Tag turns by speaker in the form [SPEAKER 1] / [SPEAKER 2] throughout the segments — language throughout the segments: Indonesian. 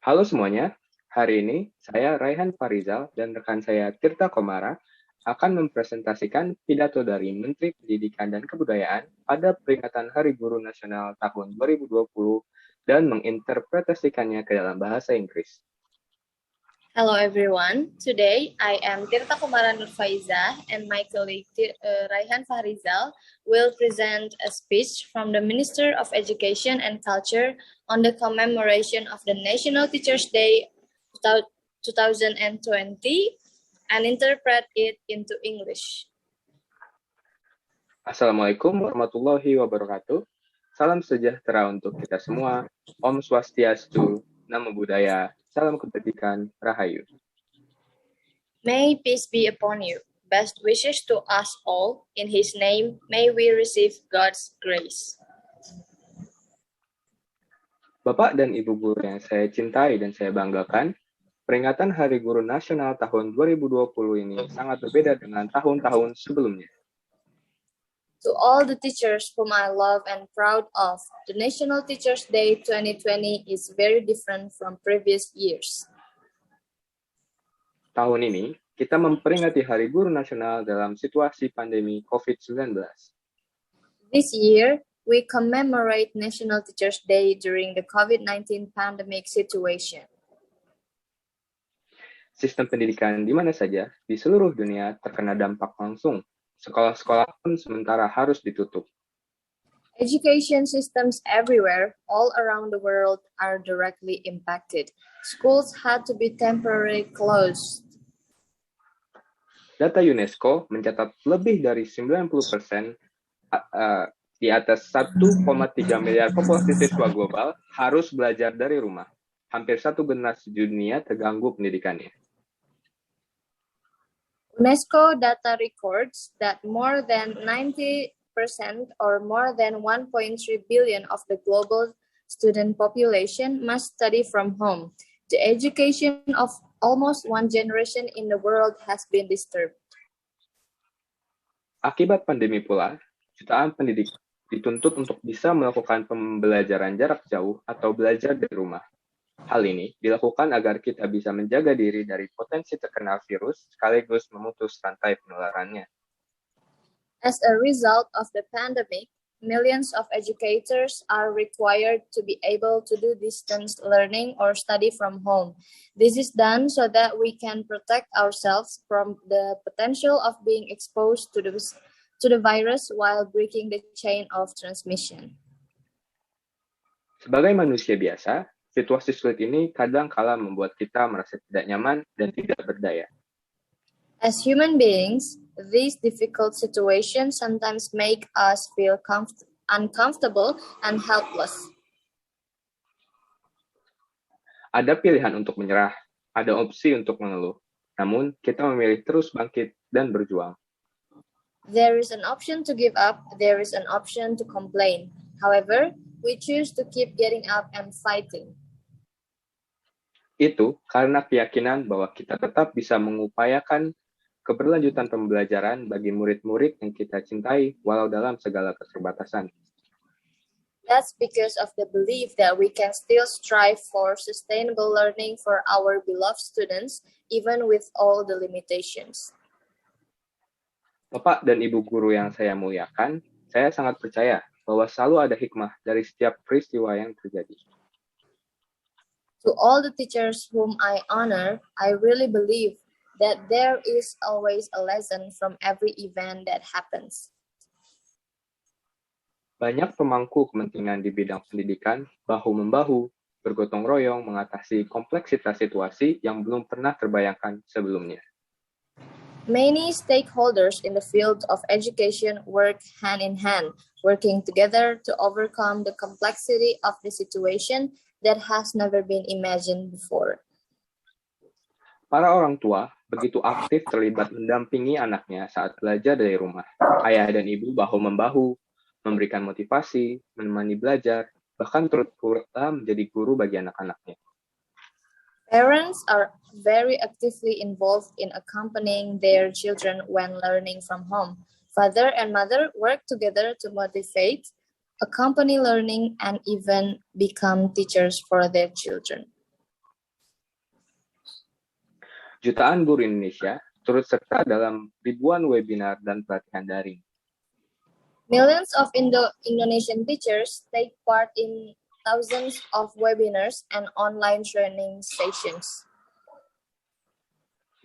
[SPEAKER 1] Halo semuanya, hari ini saya Raihan Farizal dan rekan saya Tirta Komara akan mempresentasikan pidato dari Menteri Pendidikan dan Kebudayaan pada peringatan Hari Guru Nasional tahun 2020 dan menginterpretasikannya ke dalam bahasa Inggris.
[SPEAKER 2] Hello everyone. Today I am Tirta Kumara Nurfaiza and my colleague Raihan Fahrizal will present a speech from the Minister of Education and Culture on the commemoration of the National Teachers' Day 2020 and interpret it into English.
[SPEAKER 1] Assalamualaikum warahmatullahi wabarakatuh. Salam sejahtera untuk kita semua. Om Swastiastu, Namo Buddhaya, Salam Kebajikan, Rahayu.
[SPEAKER 2] May peace be upon you. Best wishes to us all. In His name, may we receive God's grace.
[SPEAKER 1] Bapak dan Ibu guru yang saya cintai dan saya banggakan, peringatan Hari Guru Nasional tahun 2020 ini sangat berbeda dengan tahun-tahun sebelumnya.
[SPEAKER 2] To all the teachers whom I love and proud of, the National Teachers' Day 2020 is very different from previous years.
[SPEAKER 1] Tahun ini, kita memperingati Hari Guru Nasional dalam situasi pandemi COVID-19.
[SPEAKER 2] This year, we commemorate National Teachers' Day during the COVID-19 pandemic situation.
[SPEAKER 1] Sistem pendidikan di mana saja di seluruh dunia terkena dampak langsung. Sekolah-sekolah pun sementara harus ditutup.
[SPEAKER 2] Education systems everywhere, all around the world, are directly impacted. Schools had to be temporarily closed.
[SPEAKER 1] Data UNESCO mencatat lebih dari 90% di atas 1,3 miliar populasi siswa global harus belajar dari rumah. Hampir satu generasi dunia terganggu pendidikannya.
[SPEAKER 2] UNESCO data records that more than 90% or more than 1.3 billion of the global student population must study from home. The education of almost one generation in the world has been disturbed.
[SPEAKER 1] Akibat pandemi pula, jutaan pendidik dituntut untuk bisa melakukan pembelajaran jarak jauh atau belajar dari rumah. Hal ini dilakukan agar kita bisa menjaga diri dari potensi terkena virus sekaligus memutus rantai penularannya.
[SPEAKER 2] As a result of the pandemic, millions of educators are required to be able to do distance learning or study from home. This is done so that we can protect ourselves from the potential of being exposed to the virus while breaking the chain of transmission.
[SPEAKER 1] Sebagai manusia biasa, situasi sulit ini kadang-kala membuat kita merasa tidak nyaman dan tidak berdaya.
[SPEAKER 2] As human beings, these difficult situations sometimes make us feel uncomfortable and helpless.
[SPEAKER 1] Ada pilihan untuk menyerah, ada opsi untuk mengeluh. Namun, kita memilih terus bangkit dan berjuang.
[SPEAKER 2] There is an option to give up, there is an option to complain. However, we choose to keep getting up and fighting.
[SPEAKER 1] Itu karena keyakinan bahwa kita tetap bisa mengupayakan keberlanjutan pembelajaran bagi murid-murid yang kita cintai walau dalam segala keterbatasan.
[SPEAKER 2] That's because of the belief that we can still strive for sustainable learning for our beloved students, even with all the limitations.
[SPEAKER 1] Bapak dan Ibu guru yang saya muliakan, saya sangat percaya bahwa selalu ada hikmah dari setiap peristiwa yang terjadi.
[SPEAKER 2] To all the teachers whom I honor, I really believe that there is always a lesson from every event that happens.
[SPEAKER 1] Banyak pemangku kepentingan di bidang pendidikan bahu-membahu, bergotong royong mengatasi kompleksitas situasi yang belum pernah terbayangkan sebelumnya.
[SPEAKER 2] Many stakeholders in the field of education work hand in hand, working together to overcome the complexity of the situation that has never been imagined before.
[SPEAKER 1] Para orang tua begitu aktif terlibat mendampingi anaknya saat belajar dari rumah. Ayah dan ibu bahu-membahu, memberikan motivasi, menemani belajar, bahkan turut pula menjadi guru bagi anak-anaknya.
[SPEAKER 2] Parents are very actively involved in accompanying their children when learning from home. Father and mother work together to motivate, accompany learning, and even become teachers for their children.
[SPEAKER 1] Jutaan guru Indonesia turut serta dalam ribuan webinar dan pelatihan daring.
[SPEAKER 2] Millions of Indonesian teachers take part in thousands of webinars and online training sessions.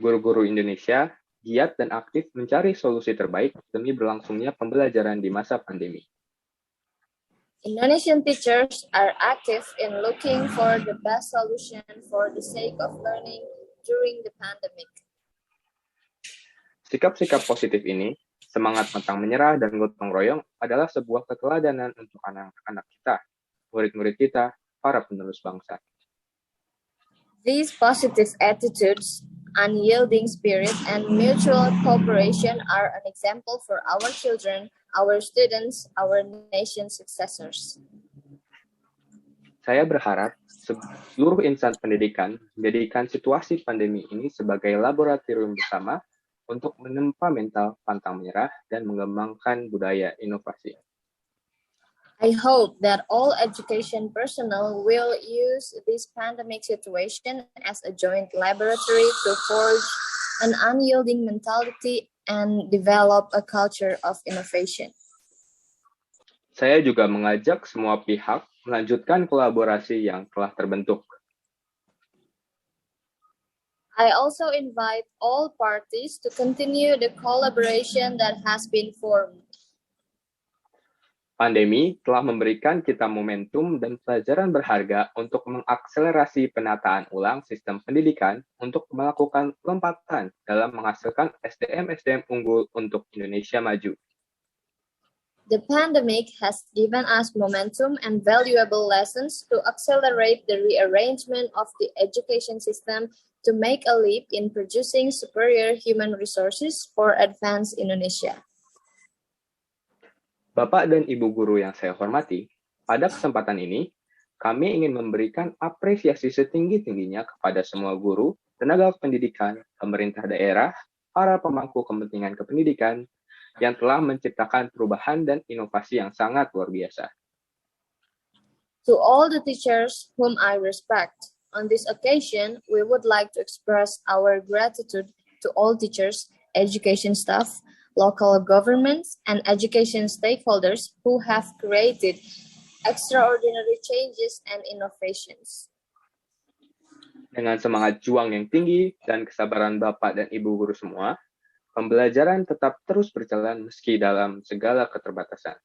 [SPEAKER 1] Guru-guru Indonesia giat dan aktif mencari solusi terbaik demi berlangsungnya pembelajaran di masa pandemi.
[SPEAKER 2] Indonesian teachers are active in looking for the best solution for the sake of learning during the pandemic.
[SPEAKER 1] Sikap-sikap positif ini, semangat pantang menyerah dan gotong royong adalah sebuah keteladanan untuk anak-anak kita, murid-murid kita, para penerus bangsa.
[SPEAKER 2] These positive attitudes, unyielding spirit, and mutual cooperation are an example for our children, our students, our nation's successors.
[SPEAKER 1] Saya berharap seluruh insan pendidikan menjadikan situasi pandemi ini sebagai laboratorium bersama untuk menempa mental pantang menyerah dan mengembangkan budaya inovasi.
[SPEAKER 2] I hope that all education personnel will use this pandemic situation as a joint laboratory to forge an unyielding mentality and develop a culture of innovation.
[SPEAKER 1] Saya juga mengajak semua pihak melanjutkan kolaborasi yang telah terbentuk.
[SPEAKER 2] I also invite all parties to continue the collaboration that has been formed.
[SPEAKER 1] Pandemi telah memberikan kita momentum dan pelajaran berharga untuk mengakselerasi penataan ulang sistem pendidikan untuk melakukan lompatan dalam menghasilkan SDM-SDM unggul untuk Indonesia maju.
[SPEAKER 2] The pandemic has given us momentum and valuable lessons to accelerate the rearrangement of the education system to make a leap in producing superior human resources for advanced Indonesia.
[SPEAKER 1] Bapak dan Ibu guru yang saya hormati, pada kesempatan ini, kami ingin memberikan apresiasi setinggi-tingginya kepada semua guru, tenaga pendidikan, pemerintah daerah, para pemangku kepentingan kependidikan, yang telah menciptakan perubahan dan inovasi yang sangat luar biasa.
[SPEAKER 2] To all the teachers whom I respect, on this occasion, we would like to express our gratitude to all teachers, education staff, local governments, and education stakeholders who have created extraordinary changes and innovations.
[SPEAKER 1] Dengan semangat juang yang tinggi dan kesabaran Bapak dan Ibu guru semua, pembelajaran tetap terus berjalan meski dalam segala keterbatasan.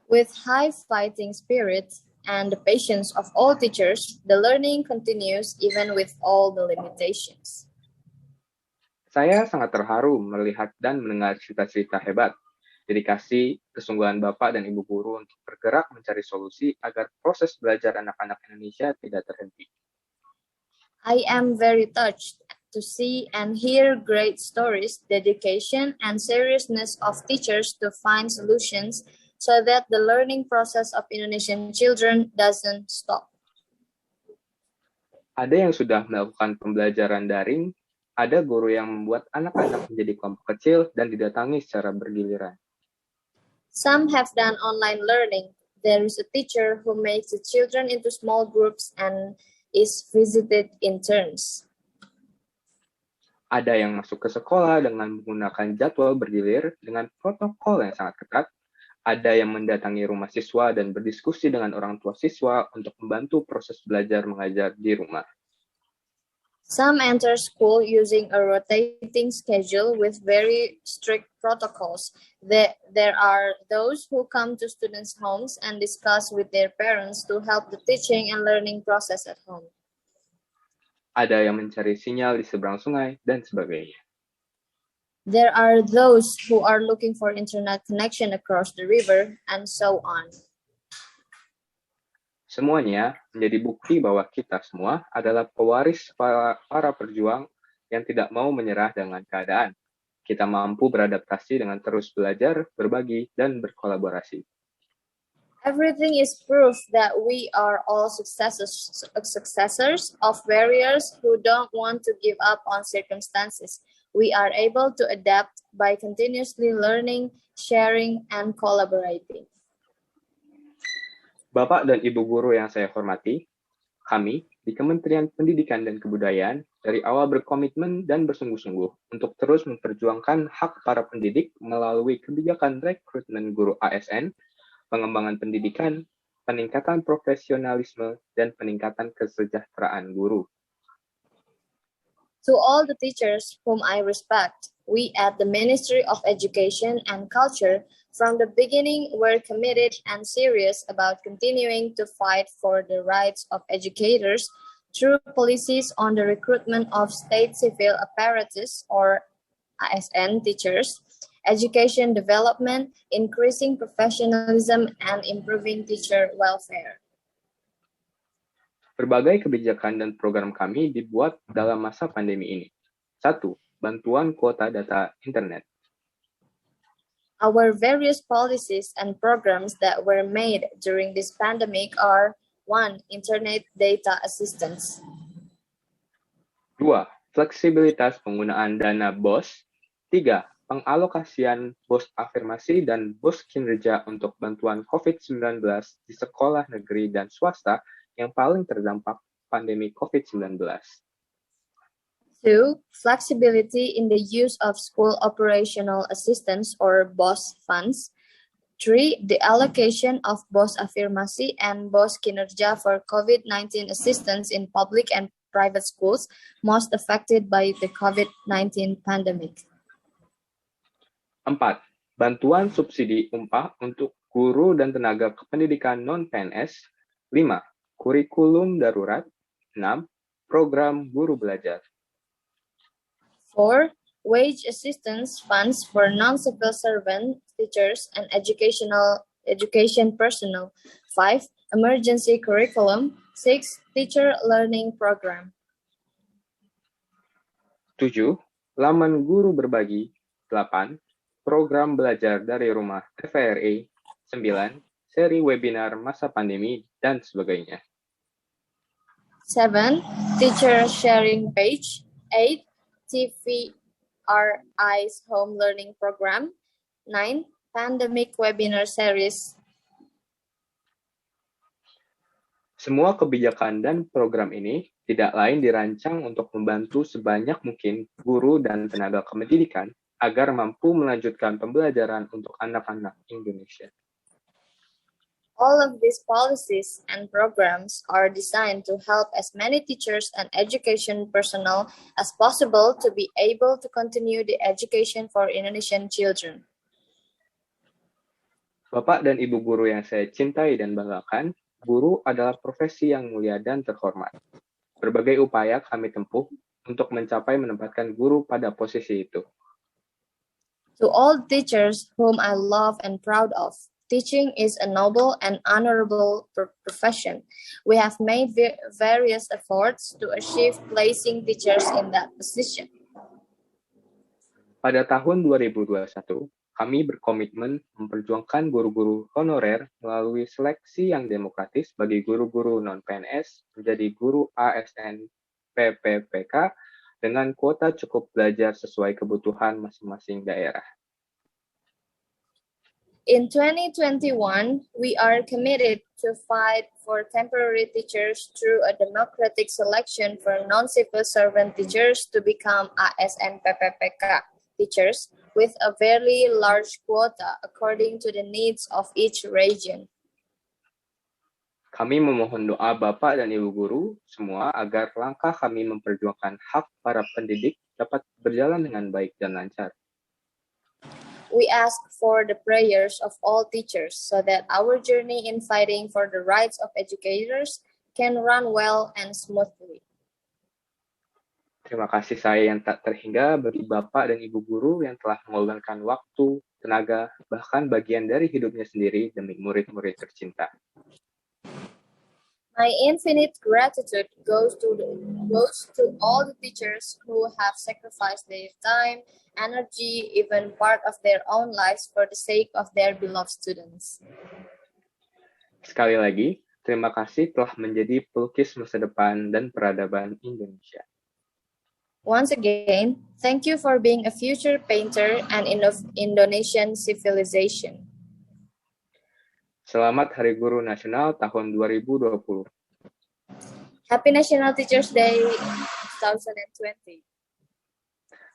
[SPEAKER 2] With high fighting spirit and the patience of all teachers, the learning continues even with all the limitations.
[SPEAKER 1] Saya sangat terharu melihat dan mendengar cerita-cerita hebat, dedikasi, kesungguhan Bapak dan Ibu guru untuk bergerak mencari solusi agar proses belajar anak-anak Indonesia tidak terhenti.
[SPEAKER 2] I am very touched to see and hear great stories, dedication, and seriousness of teachers to find solutions so that the learning process of Indonesian children doesn't stop.
[SPEAKER 1] Ada yang sudah melakukan pembelajaran daring, ada guru yang membuat anak-anak menjadi kelompok kecil dan didatangi secara bergiliran.
[SPEAKER 2] Some have done online learning. There is a teacher who makes the children into small groups and is visited in turns.
[SPEAKER 1] Ada yang masuk ke sekolah dengan menggunakan jadwal bergilir dengan protokol yang sangat ketat. Ada yang mendatangi rumah siswa dan berdiskusi dengan orang tua siswa untuk membantu proses belajar mengajar di rumah.
[SPEAKER 2] Some enter school using a rotating schedule with very strict protocols. There are those who come to students' homes and discuss with their parents to help the teaching and learning process at home.
[SPEAKER 1] Ada yang mencari sinyal di seberang sungai, dan sebagainya.
[SPEAKER 2] There are those who are looking for internet connection across the river, and so on.
[SPEAKER 1] Semuanya menjadi bukti bahwa kita semua adalah pewaris para perjuang yang tidak mau menyerah dengan keadaan. Kita mampu beradaptasi dengan terus belajar, berbagi, dan berkolaborasi.
[SPEAKER 2] Everything is proof that we are all successors of warriors who don't want to give up on circumstances. We are able to adapt by continuously learning, sharing, and collaborating.
[SPEAKER 1] Bapak dan Ibu guru yang saya hormati, kami, di Kementerian Pendidikan dan Kebudayaan dari awal berkomitmen dan bersungguh-sungguh untuk terus memperjuangkan hak para pendidik melalui kebijakan rekrutmen guru ASN, pengembangan pendidikan, peningkatan profesionalisme, dan peningkatan kesejahteraan guru.
[SPEAKER 2] To all the teachers whom I respect, we at the Ministry of Education and Culture from the beginning were committed and serious about continuing to fight for the rights of educators through policies on the recruitment of state civil apparatus or ASN teachers, education development, increasing professionalism, and improving teacher welfare.
[SPEAKER 1] Berbagai kebijakan dan program kami dibuat dalam masa pandemi ini. 1. Bantuan kuota data internet.
[SPEAKER 2] Our various policies and programs that were made during this pandemic are 1. Internet data assistance.
[SPEAKER 1] 2. Fleksibilitas penggunaan dana BOS. 3. Pengalokasian BOS afirmasi dan BOS kinerja untuk bantuan COVID-19 di sekolah negeri dan swasta yang paling terdampak pandemi COVID-19.
[SPEAKER 2] 2. Flexibility in the use of school operational assistance or BOS funds. 3. The allocation of BOS afirmasi and BOS kinerja for COVID-19 assistance in public and private schools most affected by the COVID-19 pandemic.
[SPEAKER 1] 4. Bantuan subsidi upah untuk guru dan tenaga kependidikan non-PNS. 5. Kurikulum darurat. 6. Program guru belajar.
[SPEAKER 2] 4. Wage assistance funds for non-civil servant teachers and education personnel. 5. Emergency curriculum. 6. Teacher learning program.
[SPEAKER 1] 7. Laman guru berbagi. 8. Program belajar dari rumah TVRI. 9. Seri webinar masa pandemi, dan sebagainya.
[SPEAKER 2] 7. Teacher sharing page. 8. TVRI's home learning program. 9. Pandemic webinar series.
[SPEAKER 1] Semua kebijakan dan program ini tidak lain dirancang untuk membantu sebanyak mungkin guru dan tenaga kependidikan agar mampu melanjutkan pembelajaran untuk anak-anak Indonesia.
[SPEAKER 2] All of these policies and programs are designed to help as many teachers and education personnel as possible to be able to continue the education for Indonesian children.
[SPEAKER 1] Bapak dan Ibu guru yang saya cintai dan banggakan, guru adalah profesi yang mulia dan terhormat. Berbagai upaya kami tempuh untuk mencapai menempatkan guru pada posisi itu.
[SPEAKER 2] To all teachers whom I love and proud of, teaching is a noble and honorable profession. We have made various efforts to achieve placing teachers in that position.
[SPEAKER 1] Pada tahun 2021, kami berkomitmen memperjuangkan guru-guru honorer melalui seleksi yang demokratis bagi guru-guru non-PNS menjadi guru ASN PPPK dengan kuota cukup belajar sesuai kebutuhan masing-masing daerah.
[SPEAKER 2] In 2021, we are committed to fight for temporary teachers through a democratic selection for non-civil servant teachers to become ASN PPPK teachers with a very large quota according to the needs of each region.
[SPEAKER 1] Kami memohon doa Bapak dan Ibu guru semua agar langkah kami memperjuangkan hak para pendidik dapat berjalan dengan baik dan lancar.
[SPEAKER 2] We ask for the prayers of all teachers so that our journey in fighting for the rights of educators can run well and smoothly.
[SPEAKER 1] Terima kasih saya yang tak terhingga bagi Bapak dan Ibu guru yang telah mengorbankan waktu, tenaga, bahkan bagian dari hidupnya sendiri demi murid-murid tercinta.
[SPEAKER 2] My infinite gratitude goes to all the teachers who have sacrificed their time, energy, even part of their own lives for the sake of their beloved students.
[SPEAKER 1] Sekali lagi, terima kasih telah menjadi pelukis masa depan dan peradaban Indonesia.
[SPEAKER 2] Once again, thank you for being a future painter and Indonesian civilization.
[SPEAKER 1] Selamat Hari Guru Nasional tahun 2020.
[SPEAKER 2] Happy National Teachers Day 2020.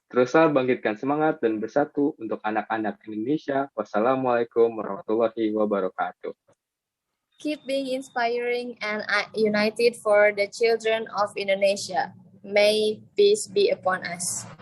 [SPEAKER 1] Teruslah bangkitkan semangat dan bersatu untuk anak-anak Indonesia. Wassalamualaikum warahmatullahi wabarakatuh.
[SPEAKER 2] Keep being inspiring and united for the children of Indonesia. May peace be upon us.